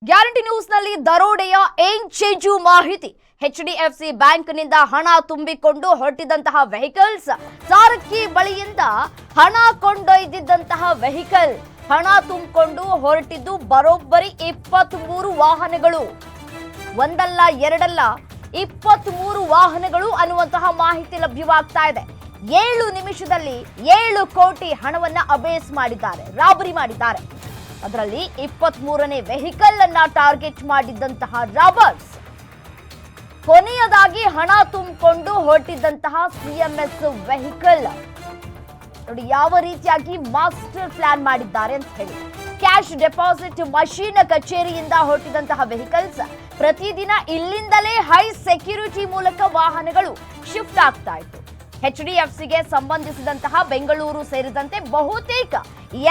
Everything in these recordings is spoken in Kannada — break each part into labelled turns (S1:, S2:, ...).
S1: ಗ್ಯಾರಂಟಿ ನ್ಯೂಸ್ ನಲ್ಲಿ ದರೋಡೆಯ ಚೇಂಜು ಮಾಹಿತಿ. ಎಚ್ಡಿಎಫ್ಸಿ ಬ್ಯಾಂಕ್ನಿಂದ ಹಣ ತುಂಬಿಕೊಂಡು ಹೊರಟಿದ್ದಂತಹ ವೆಹಿಕಲ್ಸ್, ಸಾರಕ್ಕಿ ಬಳಿಯಿಂದ ಹಣ ಕೊಂಡೊಯ್ದಿದ್ದಂತಹ ವೆಹಿಕಲ್, ಹಣ ತುಂಬಿಕೊಂಡು ಹೊರಟಿದ್ದು ಬರೋಬ್ಬರಿ 23 ವಾಹನಗಳು. ಒಂದಲ್ಲ ಎರಡಲ್ಲ 23 ವಾಹನಗಳು ಅನ್ನುವಂತಹ ಮಾಹಿತಿ ಲಭ್ಯವಾಗ್ತಾ ಇದೆ. 7 ನಿಮಿಷದಲ್ಲಿ 7 ಕೋಟಿ ಹಣವನ್ನ ಅಬೇಸ್ ಮಾಡಿದ್ದಾರೆ, ರಾಬರಿ ಮಾಡಿದ್ದಾರೆ. ಅದರಲ್ಲಿ 23ನೇ ವೆಹಿಕಲ್ ಅನ್ನ ಟಾರ್ಗೆಟ್ ಮಾಡಿದ್ದಂತಹ ರಾಬರ್ಸ್ ಕೊನೆಯದಾಗಿ ಹಣ ತುಂಬಿಕೊಂಡು ಹೊರಟಿದ್ದಂತಹ ಸಿಎಂಎಸ್ ವೆಹಿಕಲ್ ನೋಡಿ ಯಾವ ರೀತಿಯಾಗಿ ಮಾಸ್ಟರ್ ಪ್ಲಾನ್ ಮಾಡಿದ್ದಾರೆ ಅಂತ ಹೇಳಿ. ಕ್ಯಾಶ್ ಡೆಪಾಸಿಟ್ ಮಷೀನ್ ಕಚೇರಿಯಿಂದ ಹೊರಟಿದ್ದಂತಹ ವೆಹಿಕಲ್ಸ್ ಪ್ರತಿದಿನ ಇಲ್ಲಿಂದಲೇ ಹೈ ಸೆಕ್ಯೂರಿಟಿ ಮೂಲಕ ವಾಹನಗಳು ಶಿಫ್ಟ್ ಆಗ್ತಾ ಇತ್ತು. ಎಚ್ಡಿಎಫ್ಸಿಗೆ ಸಂಬಂಧಿಸಿದಂತಹ ಬೆಂಗಳೂರು ಸೇರಿದಂತೆ ಬಹುತೇಕ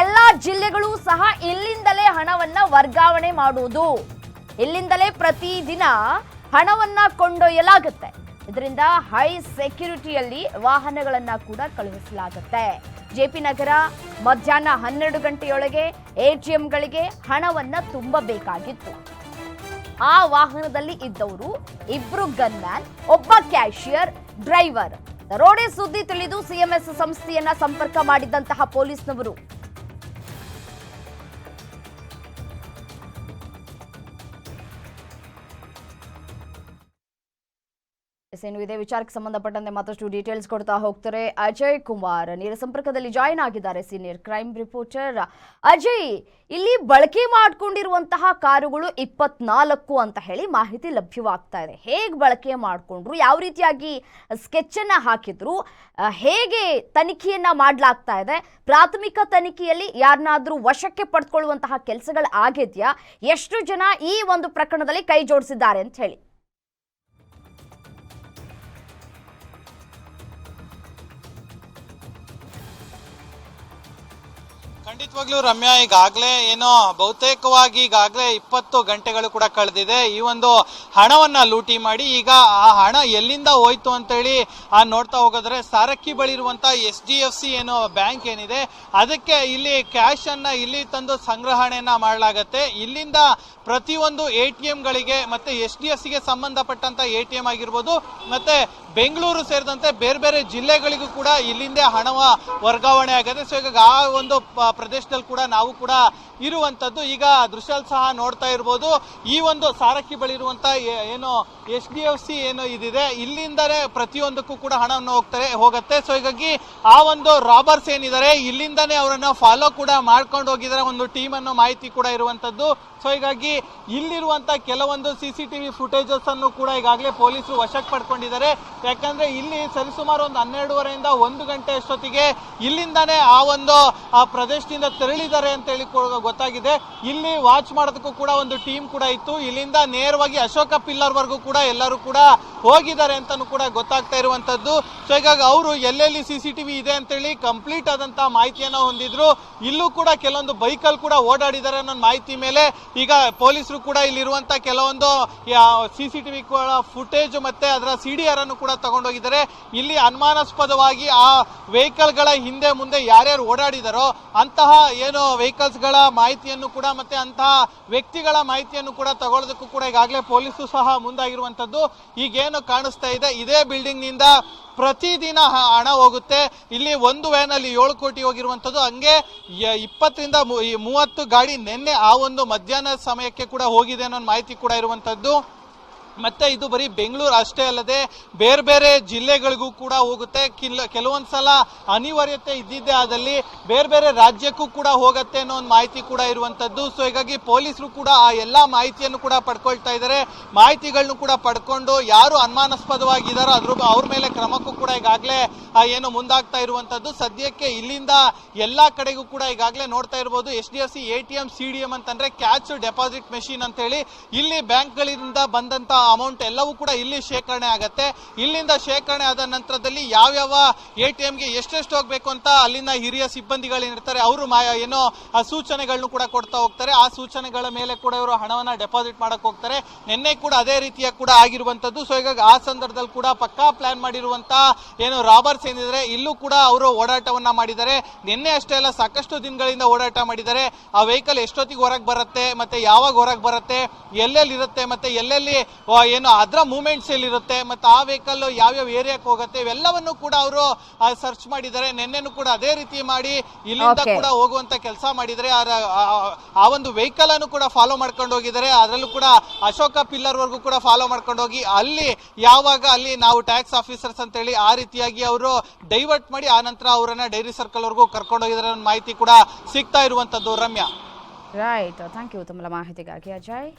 S1: ಎಲ್ಲಾ ಜಿಲ್ಲೆಗಳು ಸಹ ಇಲ್ಲಿಂದಲೇ ಹಣವನ್ನ ವರ್ಗಾವಣೆ ಮಾಡುವುದು, ಇಲ್ಲಿಂದಲೇ ಪ್ರತಿದಿನ ಹಣವನ್ನ ಕೊಂಡೊಯ್ಯಲಾಗುತ್ತೆ. ಇದರಿಂದ ಹೈ ಸೆಕ್ಯೂರಿಟಿಯಲ್ಲಿ ವಾಹನಗಳನ್ನ ಕೂಡ ಕಳುಹಿಸಲಾಗುತ್ತೆ. ಜೆಪಿ ನಗರ ಮಧ್ಯಾಹ್ನ 12 ಗಂಟೆಯೊಳಗೆ ಎಟಿಎಂಗಳಿಗೆ ಹಣವನ್ನ ತುಂಬಬೇಕಾಗಿತ್ತು. ಆ ವಾಹನದಲ್ಲಿ ಇದ್ದವರು 2 ಗನ್ಮ್ಯಾನ್, ಒಬ್ಬ ಕ್ಯಾಶಿಯರ್, ಡ್ರೈವರ್. ದರೋಡೆ ಸುದ್ದಿ ತಿಳಿದು ಸಿಎಂಎಸ್ ಸಂಸ್ಥೆಯನ್ನ ಸಂಪರ್ಕ ಮಾಡಿದ್ದಂತಹ ಪೊಲೀಸ್ನವರು ಇದೇ ವಿಚಾರಕ್ಕೆ ಸಂಬಂಧಪಟ್ಟಂತೆ ಮತ್ತಷ್ಟು ಡೀಟೇಲ್ಸ್ ಕೊಡ್ತಾ ಹೋಗ್ತಾರೆ ಅಜಯ್ ಕುಮಾರ್ ನೇರ ಸಂಪರ್ಕದಲ್ಲಿ ಜಾಯಿನ್ ಆಗಿದ್ದಾರೆ, ಸೀನಿಯರ್ ಕ್ರೈಮ್ ರಿಪೋರ್ಟರ್. ಅಜಯ್, ಇಲ್ಲಿ ಬಳಕೆ ಮಾಡಿಕೊಂಡಿರುವಂತಹ ಕಾರುಗಳು 24 ಅಂತ ಹೇಳಿ ಮಾಹಿತಿ ಲಭ್ಯವಾಗ್ತಾ ಇದೆ. ಹೇಗೆ ಬಳಕೆ ಮಾಡಿಕೊಂಡ್ರು, ಯಾವ ರೀತಿಯಾಗಿ ಸ್ಕೆಚ್ ಅನ್ನ ಹಾಕಿದ್ರು, ಹೇಗೆ ತನಿಖೆಯನ್ನ ಮಾಡಲಾಗ್ತಾ ಇದೆ, ಪ್ರಾಥಮಿಕ ತನಿಖೆಯಲ್ಲಿ ಯಾರನ್ನಾದ್ರೂ ವಶಕ್ಕೆ ಪಡೆದುಕೊಳ್ಳುವಂತಹ ಕೆಲಸಗಳು ಆಗಿದೆಯಾ, ಎಷ್ಟು ಜನ ಈ ಒಂದು ಪ್ರಕರಣದಲ್ಲಿ ಕೈ ಜೋಡಿಸಿದ್ದಾರೆ ಅಂತ ಹೇಳಿ?
S2: ಖಂಡಿತವಾಗ್ಲೂ ರಮ್ಯಾ, ಈಗಾಗಲೇ ಏನೋ ಬಹುತೇಕವಾಗಿ ಈಗಾಗಲೇ 20 ಗಂಟೆಗಳು ಕೂಡ ಕಳೆದಿದೆ. ಈ ಒಂದು ಹಣವನ್ನ ಲೂಟಿ ಮಾಡಿ ಈಗ ಆ ಹಣ ಎಲ್ಲಿಂದ ಹೋಯ್ತು ಅಂತೇಳಿ ನೋಡ್ತಾ ಹೋಗೋದ್ರೆ ಸಾರಕ್ಕಿ ಬಳಿ ಇರುವಂತಹ SDFC ಏನೋ ಬ್ಯಾಂಕ್ ಏನಿದೆ ಅದಕ್ಕೆ ಇಲ್ಲಿ ಕ್ಯಾಶ್ ಅನ್ನ ಇಲ್ಲಿ ತಂದು ಸಂಗ್ರಹಣೆಯನ್ನ ಮಾಡಲಾಗತ್ತೆ. ಇಲ್ಲಿಂದ ಪ್ರತಿಯೊಂದು ATMಗಳಿಗೆ ಮತ್ತೆ SDFCಗೆ ಸಂಬಂಧಪಟ್ಟಂತ ATM ಆಗಿರ್ಬೋದು, ಮತ್ತೆ ಬೆಂಗಳೂರು ಸೇರಿದಂತೆ ಬೇರೆ ಬೇರೆ ಜಿಲ್ಲೆಗಳಿಗೂ ಕೂಡ ಇಲ್ಲಿಂದ ಹಣವ ವರ್ಗಾವಣೆ ಆಗುತ್ತೆ. ಸೊ ಈಗ ಆ ಒಂದು ಪ್ರದೇಶದಲ್ಲಿ ಕೂಡ ನಾವು ಕೂಡ ಇರುವಂತದ್ದು. ಈಗ ದೃಶ್ಯಲ್ಲಿ ಸಹ ನೋಡ್ತಾ ಇರ್ಬೋದು, ಈ ಒಂದು ಸಾರಕ್ಕಿ ಬಳಿ ಇರುವಂತ ಏನು SDFC ಏನು ಇದಿದೆ ಇಲ್ಲಿಂದಲೇ ಪ್ರತಿಯೊಂದಕ್ಕೂ ಕೂಡ ಹಣವನ್ನು ಹೋಗುತ್ತೆ. ಸೊ ಹೀಗಾಗಿ ಆ ಒಂದು ರಾಬರ್ಸ್ ಏನಿದ್ದಾರೆ ಇಲ್ಲಿಂದಾನೇ ಅವರನ್ನ ಫಾಲೋ ಕೂಡ ಮಾಡ್ಕೊಂಡು ಹೋಗಿದ್ದಾರೆ, ಒಂದು ಟೀಮ್ ಅನ್ನೋ ಮಾಹಿತಿ ಕೂಡ ಇರುವಂತದ್ದು. ಸೊ ಹೀಗಾಗಿ ಇಲ್ಲಿರುವಂತ ಕೆಲವೊಂದು CCTV ಫುಟೇಜಸ್ ಅನ್ನು ಕೂಡ ಈಗಾಗಲೇ ಪೊಲೀಸರು ವಶಕ್ಕೆ ಪಡ್ಕೊಂಡಿದ್ದಾರೆ. ಯಾಕಂದ್ರೆ ಇಲ್ಲಿ ಸರಿಸುಮಾರು ಒಂದು 12:30ಯಿಂದ 1 ಗಂಟೆ ಅಷ್ಟೊತ್ತಿಗೆ ಇಲ್ಲಿಂದಾನೇ ಆ ಒಂದು ಪ್ರದೇಶದಿಂದ ತೆರಳಿದ್ದಾರೆ ಅಂತ ಹೇಳಿ ಗೊತ್ತಾಗಿದೆ. ಇಲ್ಲಿ ವಾಚ್ ಮಾಡೋದಕ್ಕೂ ಕೂಡ ಒಂದು ಟೀಮ್ ಕೂಡ ಇತ್ತು. ಇಲ್ಲಿಂದ ನೇರವಾಗಿ ಅಶೋಕ ಪಿಲ್ಲರ್ ವರ್ಗೂ ಕೂಡ ಎಲ್ಲರೂ ಕೂಡ ಹೋಗಿದ್ದಾರೆ ಅಂತಾನು ಕೂಡ ಗೊತ್ತಾಗ್ತಾ ಇರುವಂತದ್ದು. ಸೊ ಹೀಗಾಗಿ ಅವರು ಎಲ್ಲೆಲ್ಲಿ CCTV ಇದೆ ಅಂತೇಳಿ ಕಂಪ್ಲೀಟ್ ಆದಂತಹ ಮಾಹಿತಿಯನ್ನ ಹೊಂದಿದ್ರು. ಇಲ್ಲೂ ಕೂಡ ಕೆಲವೊಂದು ಬೈಕಲ್ಲಿ ಕೂಡ ಓಡಾಡಿದ್ದಾರೆ ಅನ್ನೋ ಮಾಹಿತಿ ಮೇಲೆ ಈಗ ಪೊಲೀಸರು ಕೂಡ ಇಲ್ಲಿರುವಂತ ಕೆಲವೊಂದು CCTV ಫುಟೇಜ್ ಮತ್ತೆ ಅದರ CDR ಅನ್ನು ಕೂಡ ತಗೊಂಡೋಗಿದ್ದಾರೆ. ಇಲ್ಲಿ ಅನುಮಾನಾಸ್ಪದವಾಗಿ ಆ ವೆಹಿಕಲ್ ಗಳ ಹಿಂದೆ ಮುಂದೆ ಯಾರ್ಯಾರು ಓಡಾಡಿದಾರೋ ಅಂತಹ ಏನು ವೆಹಿಕಲ್ಸ್ ಗಳ ಮಾಹಿತಿಯನ್ನು ಕೂಡ ಮತ್ತೆ ಅಂತಹ ವ್ಯಕ್ತಿಗಳ ಮಾಹಿತಿಯನ್ನು ಕೂಡ ತಗೊಳ್ಳೋದಕ್ಕೂ ಕೂಡ ಈಗಾಗಲೇ ಪೊಲೀಸರು ಸಹ ಮುಂದಾಗಿರುವಂತದ್ದು. ಈಗೇನು ಕಾಣಿಸ್ತಾ ಇದೆ, ಇದೇ ಬಿಲ್ಡಿಂಗ್ ನಿಂದ ಪ್ರತಿದಿನ ಹಣ ಹೋಗುತ್ತೆ. ಇಲ್ಲಿ ಒಂದು ವ್ಯಾನ್ ಅಲ್ಲಿ 7 ಕೋಟಿ ಹೋಗಿರುವಂತದ್ದು. ಹಂಗೆ 20ರಿಂದ 30 ಗಾಡಿ ನಿನ್ನೆ ಆ ಒಂದು ಮಧ್ಯಾಹ್ನ ಸಮಯಕ್ಕೆ ಕೂಡ ಹೋಗಿದೆ ಅನ್ನೋ ಮಾಹಿತಿ ಕೂಡ ಇರುವಂತದ್ದು. ಮತ್ತೆ ಇದು ಬರೀ ಬೆಂಗಳೂರು ಅಷ್ಟೇ ಅಲ್ಲದೆ ಬೇರೆ ಬೇರೆ ಜಿಲ್ಲೆಗಳಿಗೂ ಕೂಡ ಹೋಗುತ್ತೆ. ಕೆಲವೊಂದ್ಸಲ ಅನಿವಾರ್ಯತೆ ಇದ್ದಿದ್ದೇ ಆದಲ್ಲಿ ಬೇರೆ ಬೇರೆ ರಾಜ್ಯಕ್ಕೂ ಕೂಡ ಹೋಗುತ್ತೆ ಅನ್ನೋ ಒಂದು ಮಾಹಿತಿ ಕೂಡ ಇರುವಂತದ್ದು. ಸೊ ಹೀಗಾಗಿ ಪೊಲೀಸರು ಕೂಡ ಆ ಎಲ್ಲಾ ಮಾಹಿತಿಯನ್ನು ಕೂಡ ಪಡ್ಕೊಳ್ತಾ ಇದ್ದಾರೆ. ಮಾಹಿತಿಗಳನ್ನು ಕೂಡ ಪಡ್ಕೊಂಡು ಯಾರು ಅನುಮಾನಾಸ್ಪದವಾಗಿದ್ದಾರೋ ಅವ್ರ ಮೇಲೆ ಕ್ರಮಕ್ಕೂ ಕೂಡ ಈಗಾಗಲೇ ಏನು ಮುಂದಾಗ್ತಾ ಇರುವಂತದ್ದು. ಸದ್ಯಕ್ಕೆ ಇಲ್ಲಿಂದ ಎಲ್ಲಾ ಕಡೆಗೂ ಕೂಡ ಈಗಾಗಲೇ ನೋಡ್ತಾ ಇರಬಹುದು SDFC ATM CDM ಅಂತಂದ್ರೆ ಕ್ಯಾಶ್ ಡೆಪಾಸಿಟ್ ಮೆಷಿನ್ ಅಂತ ಹೇಳಿ ಇಲ್ಲಿ ಬ್ಯಾಂಕ್ಗಳಿಂದ ಬಂದಂತ ಅಮೌಂಟ್ ಎಲ್ಲವೂ ಕೂಡ ಇಲ್ಲಿ ಶೇಖರಣೆ ಆಗತ್ತೆ. ಇಲ್ಲಿಂದ ಶೇಖರಣೆ ಆದ ನಂತರದಲ್ಲಿ ಯಾವ್ಯಾವ ATMಗೆ ಎಷ್ಟೆಷ್ಟು ಹೋಗ್ಬೇಕು ಅಂತ ಅಲ್ಲಿನ ಹಿರಿಯ ಸಿಬ್ಬಂದಿಗಳೇನಿರ್ತಾರೆ ಅವರು ಏನೋ ಆ ಸೂಚನೆಗಳನ್ನು ಕೂಡ ಕೊಡ್ತಾ ಹೋಗ್ತಾರೆ. ಆ ಸೂಚನೆಗಳ ಮೇಲೆ ಕೂಡ ಇವರು ಹಣವನ್ನ ಡೆಪಾಸಿಟ್ ಮಾಡಕ್ ಹೋಗ್ತಾರೆ. ನಿನ್ನೆ ಕೂಡ ಅದೇ ರೀತಿಯ ಕೂಡ ಆಗಿರುವಂತದ್ದು. ಸೊ ಹೀಗಾಗಿ ಆ ಸಂದರ್ಭದಲ್ಲಿ ಕೂಡ ಪಕ್ಕಾ ಪ್ಲಾನ್ ಮಾಡಿರುವಂತ ಏನು ರಾಬರ್ಸ್ ಏನಿದ್ರೆ ಇಲ್ಲೂ ಕೂಡ ಅವರು ಓಡಾಟವನ್ನ ಮಾಡಿದ್ದಾರೆ. ನಿನ್ನೆ ಅಷ್ಟೇ ಅಲ್ಲ, ಸಾಕಷ್ಟು ದಿನಗಳಿಂದ ಓಡಾಟ ಮಾಡಿದ್ದಾರೆ. ಆ ವೆಹಿಕಲ್ ಎಷ್ಟೊತ್ತಿಗೆ ಹೊರಗೆ ಬರುತ್ತೆ, ಮತ್ತೆ ಯಾವಾಗ ಹೊರಗೆ ಬರುತ್ತೆ, ಎಲ್ಲೆಲ್ಲಿ ಇರುತ್ತೆ, ಮತ್ತೆ ಎಲ್ಲೆಲ್ಲಿ ಏನು ಅದರ ಮೂವ್ಮೆಂಟ್ಸ್ ಎಲ್ಲಿರುತ್ತೆ, ಮತ್ತೆ ಆ ವೆಹಿಕಲ್ ಯಾವ್ಯಾವ ಏರಿಯಾಕ್ಕೆ ಹೋಗುತ್ತೆ, ಇವೆಲ್ಲವನ್ನು ಕೂಡ ಅವರು ಸರ್ಚ್ ಮಾಡಿದ್ದಾರೆ. ನಿನ್ನೆನೂ ಕೂಡ ಅದೇ ರೀತಿ ಮಾಡಿ ಇಲ್ಲಿಂದ ಕೂಡ ಹೋಗುವಂತ ಕೆಲಸ ಮಾಡಿದರೆ. ಆ ಒಂದು ವೆಹಿಕಲ್ ಅನ್ನು ಕೂಡ ಫಾಲೋ ಮಾಡ್ಕೊಂಡು ಹೋಗಿದ್ದಾರೆ. ಅದರಲ್ಲೂ ಕೂಡ ಅಶೋಕ ಪಿಲ್ಲರ್ ವರ್ಗೂ ಕೂಡ ಫಾಲೋ ಮಾಡ್ಕೊಂಡು ಹೋಗಿ ಅಲ್ಲಿ ಯಾವಾಗ ಅಲ್ಲಿ ನಾವು ಟ್ಯಾಕ್ಸ್ ಆಫೀಸರ್ಸ್ ಅಂತ ಹೇಳಿ ಆ ರೀತಿಯಾಗಿ ಅವರು ಡೈವರ್ಟ್ ಮಾಡಿ ಆ ನಂತರ ಅವರನ್ನ ಡೈರಿ ಸರ್ಕಲ್ ವರ್ಗೂ ಕರ್ಕೊಂಡು ಹೋಗಿದ್ದಾರೆ ಅನ್ನೋ ಮಾಹಿತಿ ಕೂಡ ಸಿಗ್ತಾ ಇರುವಂತದ್ದು. ರಮ್ಯಾ,
S1: ರೈಟ್, ಥ್ಯಾಂಕ್ ಯು ತಮ್ಮ ಮಾಹಿತಿಗಾಗಿ ಅಜಯ್.